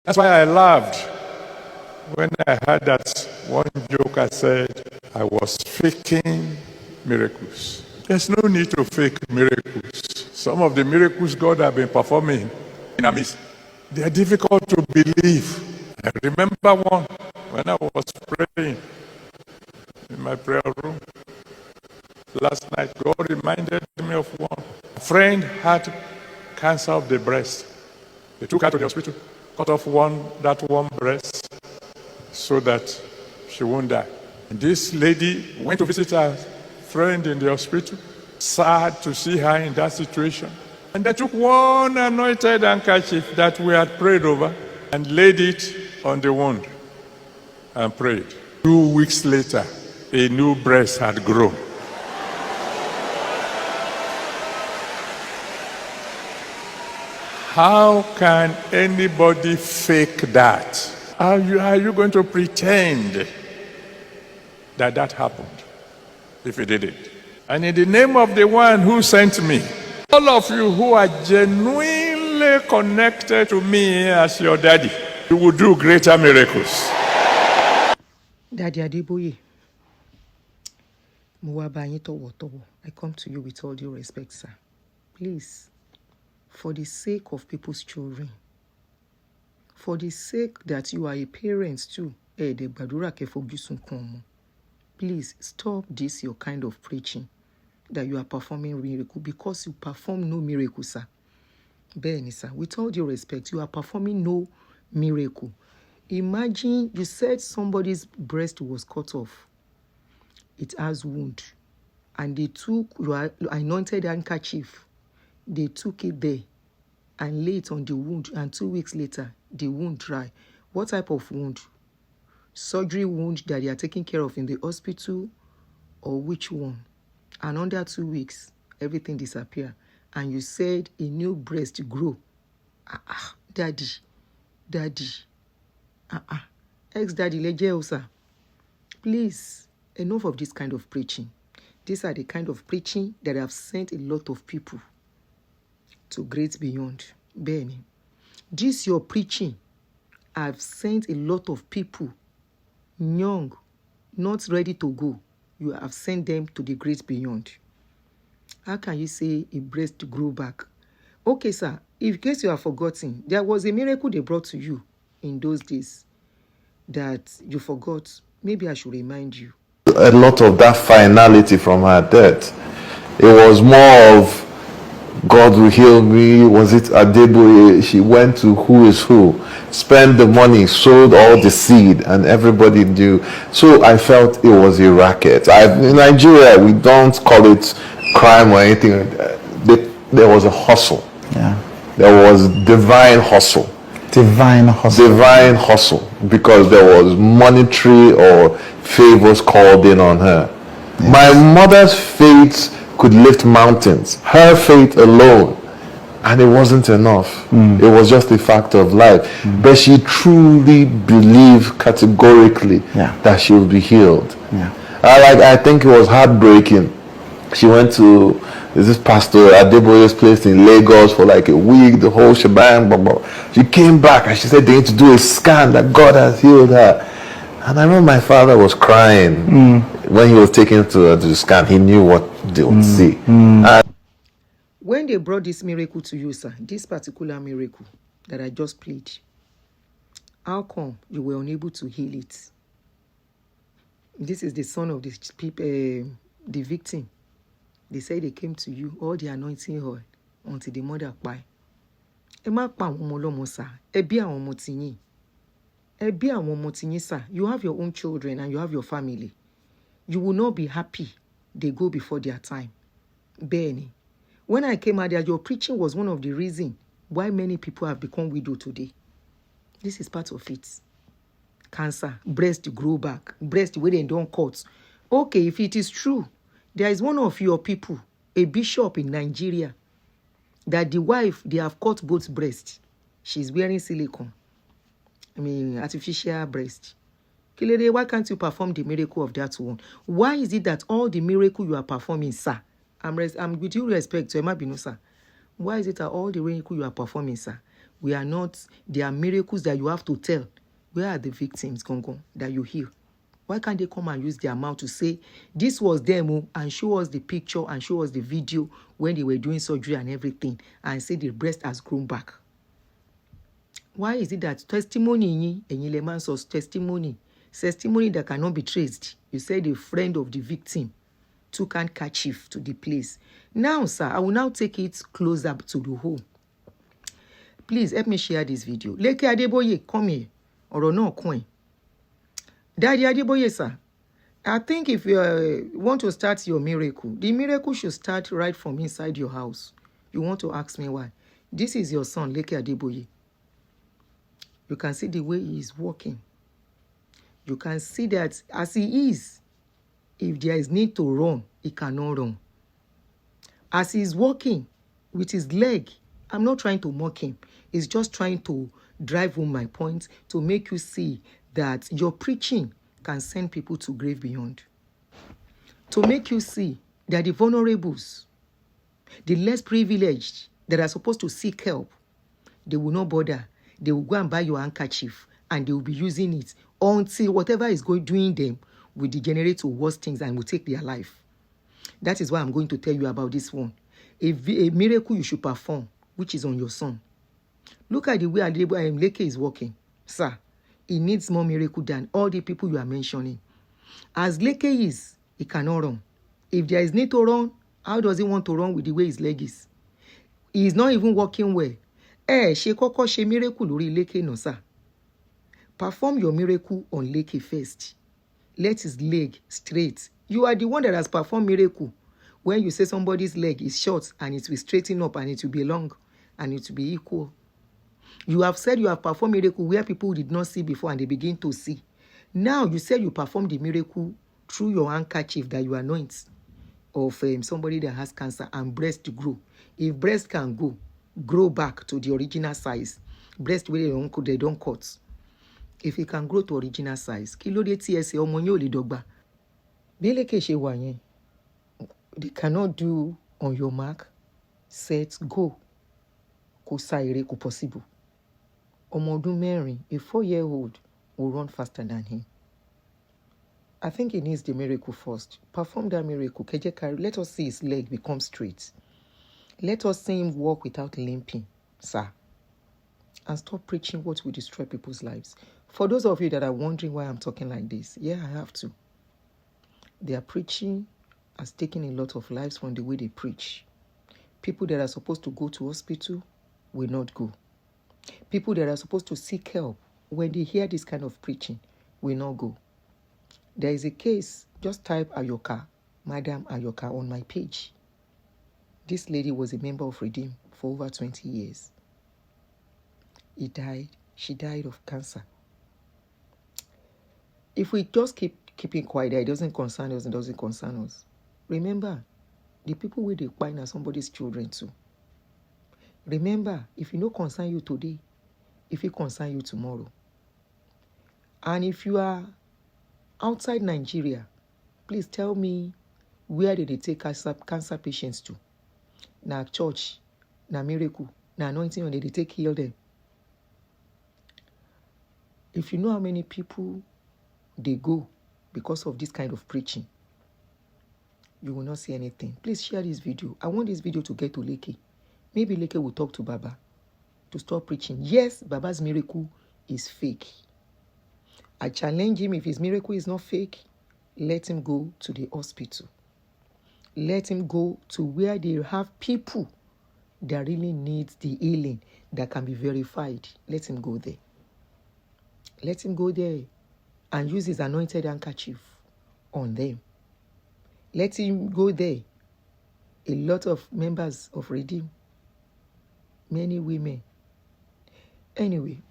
That's why I laughed when I heard that one joker said I was faking miracles. There's no need to fake miracles. Some of the miracles God has been performing in our midst, they are difficult to believe. I remember one when I was praying in my prayer room last night. God reminded me of one. A friend had cancer of the breast. They took her to the hospital, cut off that one breast so that she won't die. And this lady went to visit her friend in the hospital, sad to see her in that situation. And they took one anointed handkerchief that we had prayed over and laid it on the wound and prayed. 2 weeks later, a new breast had grown. How can anybody fake that? Are you going to pretend that that happened if it didn't? And in the name of the one who sent me, all of you who are genuinely connected to me as your daddy, you will do greater miracles. Daddy Adeboye, I come to you with all due respect, sir. Please, for the sake of people's children, for the sake that you are a parent too, please stop this your kind of preaching that you are performing miracle, because you perform no miracle, sir. Benny, sir, with all due respect, you are performing no miracle. Imagine you said somebody's breast was cut off. It has wound. And they took your anointed handkerchief. They took it there and laid it on the wound. And 2 weeks later, the wound dry. What type of wound? Surgery wound that they are taking care of in the hospital, or which one? And under 2 weeks, everything disappeared. And you said a new breast grew. Daddy. Ex-daddy, leje, sir. Please, enough of this kind of preaching. These are the kind of preaching that have sent a lot of people to great beyond. Benny, this your preaching have sent a lot of people, young, not ready to go. You have sent them to the great beyond. How can you say a breast grew back? Okay, sir, in case you have forgotten, there was a miracle they brought to you in those days that you forgot. Maybe I should remind you. A lot of that finality from her death. It was more of God will heal me. Was it Adeboye? She went to who is who, spent the money, sowed all the seed, and everybody knew. So I felt it was a racket. In Nigeria, we don't call it crime or anything. There was a hustle. Yeah. There was divine hustle. Divine hustle, because there was monetary or favors called in on her. Yes. My mother's faith could lift mountains. Her faith alone, and it wasn't enough. It was just a fact of life. But she truly believed categorically that she would be healed. I think it was heartbreaking. She went to this Pastor Adeboye'S place in Lagos for like a week, the whole shebang. Blah, blah. She came back and she said they need to do a scan that God has healed her. And I remember my father was crying when he was taken to the scan. He knew what they would see. When they brought this miracle to you, sir, this particular miracle that I just played, how come you were unable to heal it? This is the son of the victim. They say they came to you, all the anointing oil, until the mother died. Sir. You have your own children and you have your family. You will not be happy they go before their time. Benny, when I came out there, your preaching was one of the reasons why many people have become widow today. This is part of it. Cancer, breast grow back, breast where they don't cut. Okay, if it is true, there is one of your people, a bishop in Nigeria, that the wife, they have cut both breasts. She's wearing silicone. Artificial breast. Kilede, why can't you perform the miracle of that one? Why is it that all the miracle you are performing, sir, I'm with due respect to Emma Binu, sir. Why is it that all the miracle you are performing, sir, We are not, there are miracles that you have to tell. Where are the victims, Gongon, that you heal? Why can't they come and use their mouth to say, this was them, and show us the picture and show us the video when they were doing surgery and everything, and say the breast has grown back? Why is it that testimony, testimony that cannot be traced? You said a friend of the victim took handkerchief to the place. Now, sir, I will now take it close up to the home. Please help me share this video. Leke Adeboye, come here. Or no coin. Daddy Adeboye, sir. I think if you want to start your miracle, the miracle should start right from inside your house. You want to ask me why? This is your son, Leke Adeboye. You can see the way he is walking. You can see that as he is, if there is need to run, he cannot run. As he is walking with his leg, I'm not trying to mock him. He's just trying to drive home my point to make you see that your preaching can send people to grave beyond. To make you see that the vulnerables, the less privileged that are supposed to seek help, they will not bother. They will go and buy your handkerchief and they will be using it until whatever is doing them will degenerate to worse things and will take their life. That is why I'm going to tell you about this one. A miracle you should perform, which is on your son. Look at the way Leke is walking. Sir, he needs more miracle than all the people you are mentioning. As Leke is, he cannot run. If there is need to run, how does he want to run with the way his leg is? He is not even walking well. She miracle lórí Leke no, sir. Perform your miracle on Leke first. Let his leg straight. You are the one that has performed miracle. When you say somebody's leg is short and it will straighten up and it will be long and it will be equal. You have said you have performed miracle where people did not see before and they begin to see. Now you said you performed the miracle through your handkerchief that you anoint of somebody that has cancer and breast to grow. If breast can grow back to the original size, breast where they don't cut. If it can grow to original size, kilo de TSA ọmọ yín ò lè dọ́gba. Bí Leke ṣe wà yẹn, they cannot do on your mark, set, go. Kò sa èrè kò possible. Ọmọ ọdún mẹ́rin, a 4-year-old will run faster than him. I think he needs the miracle first. Perform that miracle. Let us see his leg become straight. Let us see him walk without limping, sir. And stop preaching what will destroy people's lives. For those of you that are wondering why I'm talking like this, yeah, I have to. Their preaching has taken a lot of lives from the way they preach. People that are supposed to go to hospital will not go. People that are supposed to seek help, when they hear this kind of preaching, will not go. There is a case, just type Ayoka, Madam Ayoka on my page. This lady was a member of Redeem for over 20 years. She died of cancer. If we just keeping quiet, it doesn't concern us, it doesn't concern us. Remember, the people with the wine are somebody's children too. Remember, if it no concern you today, if it concern you tomorrow. And if you are outside Nigeria, please tell me where did they take cancer patients to? Na church, na miracle, na anointing, or did they take heal them? If you know how many people they go because of this kind of preaching, you will not see anything. Please share this video. I want this video to get to Leke. Maybe Leke will talk to Baba to stop preaching. Yes, Baba's miracle is fake. I challenge him, if his miracle is not fake, let him go to the hospital. Let him go to where they have people that really need the healing that can be verified. Let him go there. Let him go there and use his anointed handkerchief on them. Let him go there. A lot of members of Redeem, many women. Anyway,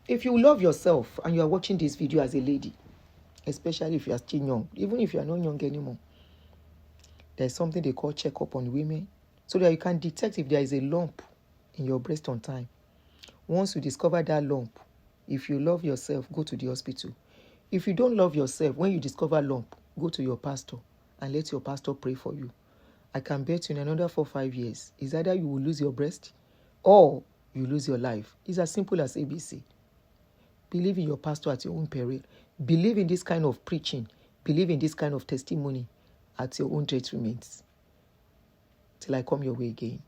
if you love yourself and you are watching this video as a lady, especially if you are still young, even if you are not young anymore, there's something they call check-up on women so that you can detect if there is a lump in your breast on time. Once you discover that lump, if you love yourself, go to the hospital. If you don't love yourself, when you discover lump, go to your pastor and let your pastor pray for you. I can bet you in another 4 or 5 years, is either you will lose your breast or you lose your life. It's as simple as ABC. Believe in your pastor at your own peril. Believe in this kind of preaching. Believe in this kind of testimony at your own detriment. Till I come your way again.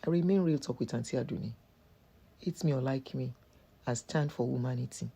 I remain Real Talk with Auntie Aduni. Hate me or like me, I stand for humanity.